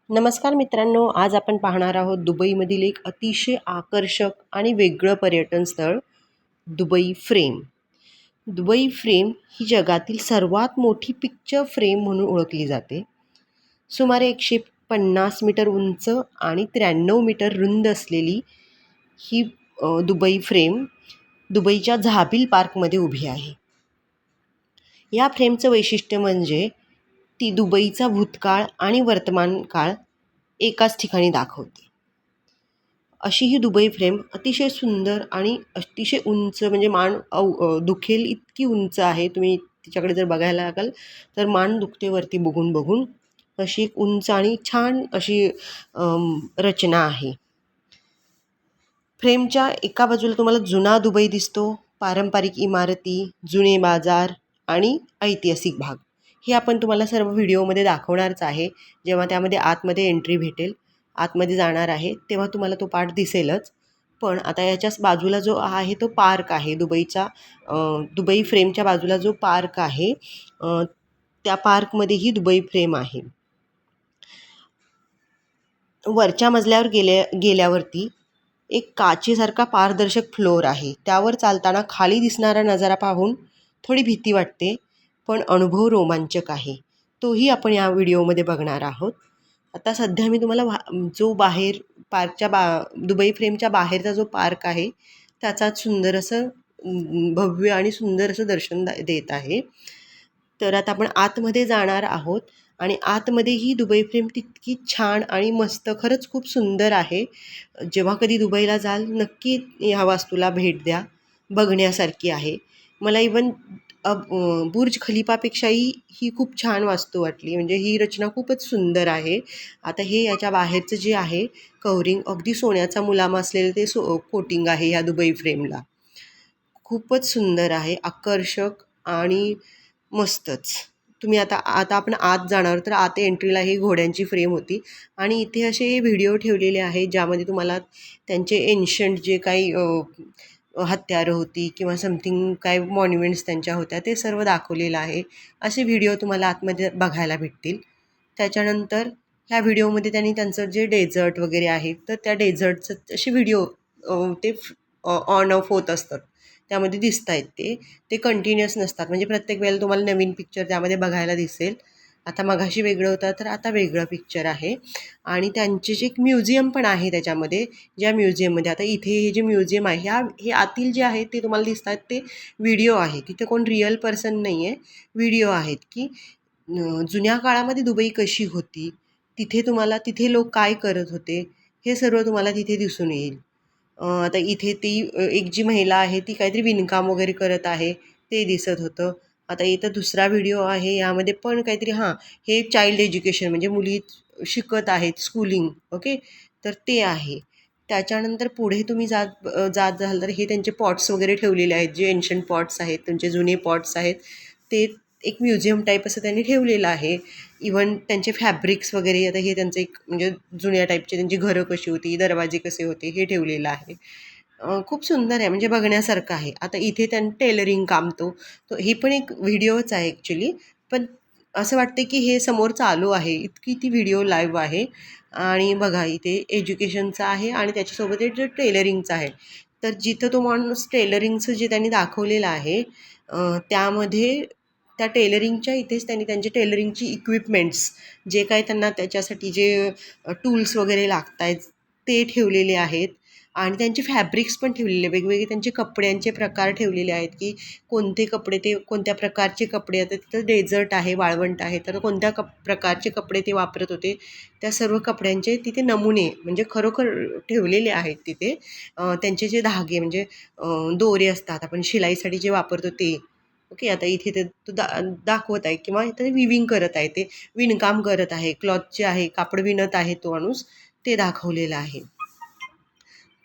नमस्कार मित्रांनो, आज आपण पाहणार आहोत दुबईमधील एक अतिशय आकर्षक आणि वेगळं पर्यटन स्थळ दुबई फ्रेम. दुबई फ्रेम ही जगातील सर्वात मोठी पिक्चर फ्रेम म्हणून ओळखली जाते. सुमारे 150 मीटर उंच आणि 93 मीटर रुंद असलेली ही दुबई फ्रेम दुबईच्या झाबील पार्कमध्ये उभी आहे. या फ्रेमचं वैशिष्ट्य म्हणजे ती दुबईचा भूतकाळ आणि वर्तमान काळ एकाच ठिकाणी दाखवते. अशी ही दुबई फ्रेम अतिशय सुंदर आणि अतिशय उंच, म्हणजे दुखेल इतकी उंच आहे. तुम्ही तिच्याकडे जर बघायला लागाल तर मान दुखते वरती बघून बघून. अशी एक उंच आणि छान अशी रचना आहे. फ्रेमच्या एका बाजूला तुम्हाला जुना दुबई दिसतो, पारंपरिक इमारती, जुने बाजार आणि ऐतिहासिक भाग. हे आपण तुम्हाला सर्व व्हिडिओमध्ये दाखवणारच आहे. जेव्हा त्यामध्ये आतमध्ये एंट्री भेटेल, आतमध्ये जाणार आहे, तेव्हा तुम्हाला तो पार्ट दिसेलच. पण आता याच्याच बाजूला जो आहे तो पार्क आहे दुबईचा. दुबई फ्रेमच्या बाजूला जो पार्क आहे, त्या पार्कमध्येही दुबई फ्रेम आहे. वरच्या मजल्यावर गेल्यावरती एक काचेसारखा पारदर्शक फ्लोअर आहे. त्यावर चालताना खाली दिसणारा नजारा पाहून थोडी भीती वाटते, पण अनुभव रोमांचक आहे. तोही आपण या व्हिडिओमध्ये बघणार आहोत. आता सध्या मी तुम्हाला जो बाहेर दुबई फ्रेमच्या बाहेरचा जो पार्क आहे त्याचा सुंदर असं भव्य आणि सुंदर असं दर्शन देत आहे. तर आता आपण आतमध्ये जाणार आहोत आणि आतमध्ये ही दुबई फ्रेम तितकी छान आणि मस्त, खरंच खूप सुंदर आहे. जेव्हा कधी दुबईला जाल नक्की ह्या वास्तूला भेट द्या, बघण्यासारखी आहे. मला इवन बुर्ज खलिफापेक्षाही ही खूप छान वास्तू वाटली. म्हणजे ही रचना खूपच सुंदर आहे. आता हे याच्या बाहेरचं जे आहे कव्हरिंग, अगदी सोन्याचा मुलामा असलेलं ते कोटिंग आहे ह्या दुबई फ्रेमला. खूपच सुंदर आहे, आकर्षक आणि मस्तच. तुम्ही आता आता आपण आत जाणार, तर आत एंट्रीला ही घोड्यांची फ्रेम होती आणि इथे असे व्हिडिओ ठेवलेले आहेत ज्यामध्ये तुम्हाला त्यांचे एन्शंट जे काही हत्यारं होती किंवा समथिंग काय मॉन्युमेंट्स त्यांच्या होत्या ते सर्व दाखवलेलं आहे. असे व्हिडिओ तुम्हाला आतमध्ये बघायला भेटतील. त्याच्यानंतर ह्या व्हिडिओमध्ये त्यांनी त्यांचं जे डेझर्ट वगैरे आहे तर त्या डेझर्टचं असे व्हिडिओ ते ऑन ऑफ होत असतात, त्यामध्ये दिसत आहेत. ते कंटिन्युअस नसतात, म्हणजे प्रत्येक वेळेला तुम्हाला नवीन पिक्चर त्यामध्ये बघायला दिसेल. आता मघाशी वेगळं होतं, तर आता वेगळं पिक्चर आहे. आणि त्यांचे जे एक म्युझियम पण आहे त्याच्यामध्ये, ज्या म्युझियममध्ये आता इथे हे जे म्युझियम आहे, हे आतील जे आहे ते तुम्हाला दिसतात ते व्हिडिओ आहे. तिथे कोण रिअल पर्सन नाही आहे, व्हिडिओ आहेत की जुन्या काळामध्ये दुबई कशी होती, तिथे लोक काय करत होते, हे सर्व तुम्हाला तिथे दिसून येईल. आता इथे ती एक जी महिला आहे ती काहीतरी विणकाम वगैरे करत आहे ते दिसत होतं. आता इथं दुसरा व्हिडिओ आहे, यामध्ये पण काहीतरी हे चाइल्ड एज्युकेशन, म्हणजे मुली शिकत आहेत, स्कूलिंग, ओके, तर ते आहे. त्याच्यानंतर पुढे तुम्ही जात जाल तर हे त्यांचे पॉट्स वगैरे ठेवलेले आहेत, जे एन्शंट पॉट्स आहेत, त्यांचे जुने पॉट्स आहेत, ते एक म्युझियम टाईप असं त्यांनी ठेवलेलं आहे. इव्हन त्यांचे फॅब्रिक्स वगैरे, आता हे त्यांचं एक म्हणजे जुन्या टाईपचे त्यांची घरं कशी होती, दरवाजे कसे होते, हे ठेवलेलं आहे. खूप सुंदर आहे, म्हणजे बघण्यासारखं आहे. आता इथे त्यांनी टेलरिंग काम तो ही पण एक व्हिडिओच आहे ॲक्च्युली, पण असं वाटतं की हे समोर चालू आहे, इतकी ती व्हिडिओ लाईव्ह आहे. आणि बघा इथे एज्युकेशनचं आहे आणि त्याच्यासोबत जे टेलरिंगचं आहे. तर जिथं तो माणूस टेलरिंगचं जे त्यांनी दाखवलेलं आहे, त्यामध्ये त्या टेलरिंगच्या इथेच त्यांनी त्यांचे टेलरिंगची इक्विपमेंट्स, जे काय त्यांना त्याच्यासाठी जे टूल्स वगैरे लागत आहेत ते ठेवलेले आहेत. आणि त्यांचे फॅब्रिक्स पण ठेवलेले, वेगवेगळे त्यांचे कपड्यांचे प्रकार ठेवलेले आहेत की कोणते कपडे, ते कोणत्या प्रकारचे कपडे. आता तिथं डेझर्ट आहे, वाळवंट आहे, तर कोणत्या प्रकारचे कपडे ते वापरत होते, त्या सर्व कपड्यांचे तिथे नमुने म्हणजे खरोखर ठेवलेले आहेत तिथे. त्यांचे जे धागे, म्हणजे दोरे असतात आपण शिलाईसाठी जे वापरतो ते, ओके. आता इथे ते तो दाखवत आहे किंवा इथे विविंग करत आहे, ते विणकाम करत आहे, क्लॉथचे आहे, कापड विणत आहे तो माणूस, ते दाखवलेलं आहे.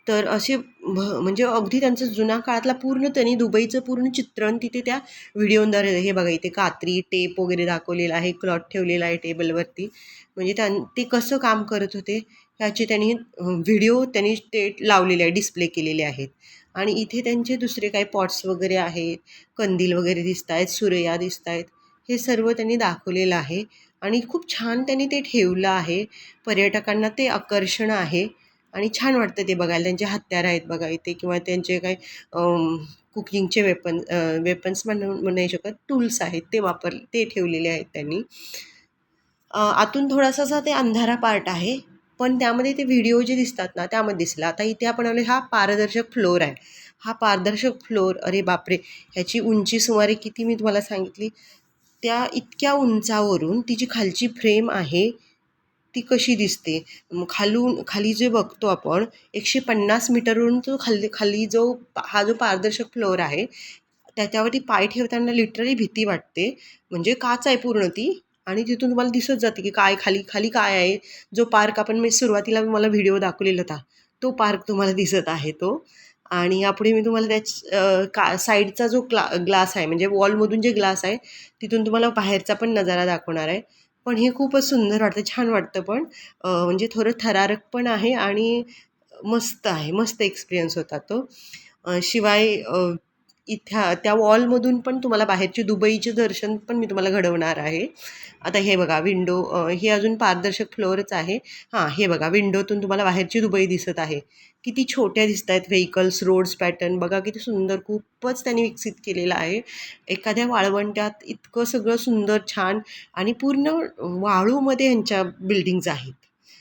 तर असे म्हणजे अगदी त्यांचं जुन्या काळातला पूर्ण त्यांनी दुबईचं पूर्ण चित्रण तिथे त्या व्हिडिओद्वारे, हे बघा इथे कात्री, टेप वगैरे दाखवलेला आहे, क्लॉथ ठेवलेला आहे टेबलवरती. म्हणजे ते कसं काम करत होते ह्याचे त्यांनी व्हिडिओ त्यांनी ते लावलेले आहे, डिस्प्ले केलेले आहेत. आणि इथे त्यांचे दुसरे काही पॉट्स वगैरे आहेत, कंदील वगैरे दिसत आहेत, सुरया दिसत आहेत, हे सर्व त्यांनी दाखवलेलं आहे. आणि खूप छान त्यांनी ते ठेवलं आहे. पर्यटकांना ते आकर्षण आहे आणि छान वाटतं ते बघायला. त्यांचे हत्यारं आहेत बघा इथे किंवा त्यांचे काही कुकिंगचे वेपन्स म्हणू नाही शकत, टूल्स आहेत ते ठेवलेले आहेत त्यांनी. आतून थोडासा असा ते अंधारा पार्ट आहे, पण त्यामध्ये ते व्हिडिओ जे दिसतात ना त्यामध्ये दिसला. आता इथे आपण आलो, हा पारदर्शक फ्लोअर आहे. हा पारदर्शक फ्लोअर, अरे बापरे! ह्याची उंची सुमारे किती मी तुम्हाला सांगितली. त्या इतक्या उंचावरून ती जी खालची फ्रेम आहे ती कशी दिसते. खाली जे बघतो आपण 150 मीटरवरून तो खाली खाली हा जो पारदर्शक फ्लोअर आहे त्याच्यावरती पाय ठेवताना लिटरली भीती वाटते. म्हणजे काच आहे पूर्ण ती आणि तिथून तुम्हाला दिसत जाते की काय खाली खाली काय आहे. जो पार्क आपण मी सुरुवातीला मला व्हिडिओ दाखवलेला होता तो पार्क तुम्हाला दिसत आहे तो. आणि यापुढे मी तुम्हाला साईडचा जो ग्लास आहे म्हणजे वॉलमधून जे ग्लास आहे तिथून तुम्हाला बाहेरचा पण नजारा दाखवणार आहे. पण हे खूपच सुंदर वाटतं, छान वाटतं पण म्हणजे थोडं थरारक पण आहे आणि मस्त आहे, मस्त एक्सपिरियन्स होता तो. शिवाय त्या वॉलमधून पण तुम्हाला बाहेरचे दुबईचे दर्शन पण मी तुम्हाला घडवणार आहे. आता हे बघा विंडो, हे अजून पारदर्शक फ्लोअरच आहे. हां, हे बघा विंडोतून तुम्हाला बाहेरची दुबई दिसत आहे. किती छोट्या दिसत आहेत व्हेइकल्स, रोड्स पॅटर्न बघा किती सुंदर, खूपच त्यांनी विकसित केलेलं आहे. एखाद्या वाळवंट्यात इतकं सगळं सुंदर, छान आणि पूर्ण वाळूमध्ये ह्यांच्या बिल्डिंग्ज आहेत.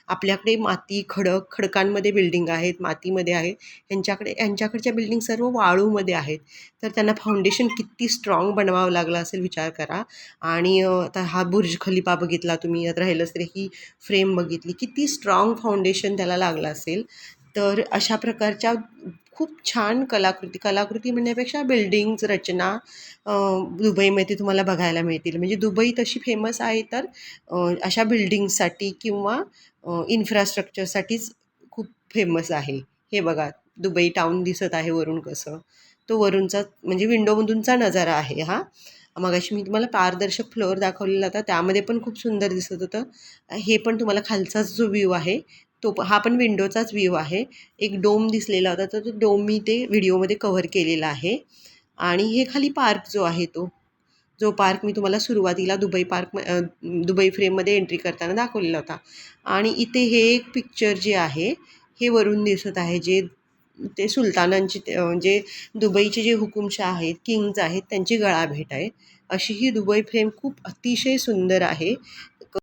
आपल्याकडे माती, खडकांमध्ये बिल्डिंग आहेत, मातीमध्ये आहेत. यांच्याकडच्या बिल्डिंग सर्व वाळूमध्ये आहेत. तर त्यांना फाउंडेशन किती स्ट्रॉंग बनवावं लागलं असेल विचार करा. आणि आता हा बुर्ज खलिफा बघितला तुम्ही, आता राहिलंच तरी ही फ्रेम बघितली, किती स्ट्रॉंग फाउंडेशन त्याला लागलं असेल. तर अशा प्रकारच्या खूप छान कलाकृती म्हणण्यापेक्षा बिल्डिंग्ज रचना दुबईमध्ये तुम्हाला बघायला मिळतील. म्हणजे दुबई तशी फेमस आहे तर अशा बिल्डिंगसाठी किंवा इन्फ्रास्ट्रक्चरसाठीच खूप फेमस आहे. हे बघा दुबई टाऊन दिसत आहे वरून कसं. तो वरूनचा म्हणजे विंडोमधूनचा नजारा आहे हा. मगाशी मी तुम्हाला पारदर्शक फ्लोअर दाखवलेला होता त्यामध्ये पण खूप सुंदर दिसत होतं. हे पण तुम्हाला खालचाच जो व्ह्यू आहे हा पण विंडोचाच व्ह्यू आहे. एक डोम दिसलेला होता तर तो डोम मी ते व्हिडिओमध्ये कव्हर केलेला आहे. आणि हे खाली पार्क जो आहे जो पार्क मी तुम्हाला सुरुवातीला दुबई फ्रेममध्ये एंट्री करताना दाखवलेला होता. आणि इथे हे एक पिक्चर जे आहे हे वरून दिसत आहे, जे ते सुलतानांची जे दुबईचे जे हुकुमशाह आहेत, किंग्ज आहेत, त्यांची गळाभेट आहे. अशी ही दुबई फ्रेम खूप अतिशय सुंदर आहे.